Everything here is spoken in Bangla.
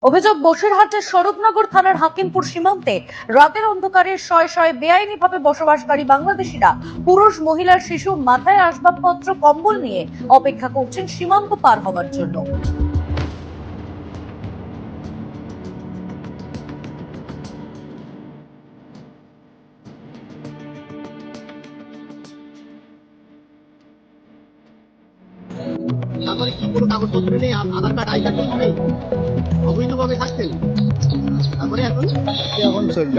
অভিযোগ বসিরহাটের স্বরূপনগর থানার হাকিমপুর সীমান্তে রাতের অন্ধকারে শয়ে শয়ে বেআইনিভাবে বসবাসকারী বাংলাদেশিরা পুরুষ, মহিলা, শিশু মাথায় আসবাবপত্র, কম্বল নিয়ে অপেক্ষা করছেন সীমান্ত পার হওয়ার জন্য। তারপরে কি কোনো কাগজপত্র নেই, আধার কার্ড, আই কার্ড কিছু নেই, অবৈধভাবে থাকতেন। তারপরে এখন এখন চলল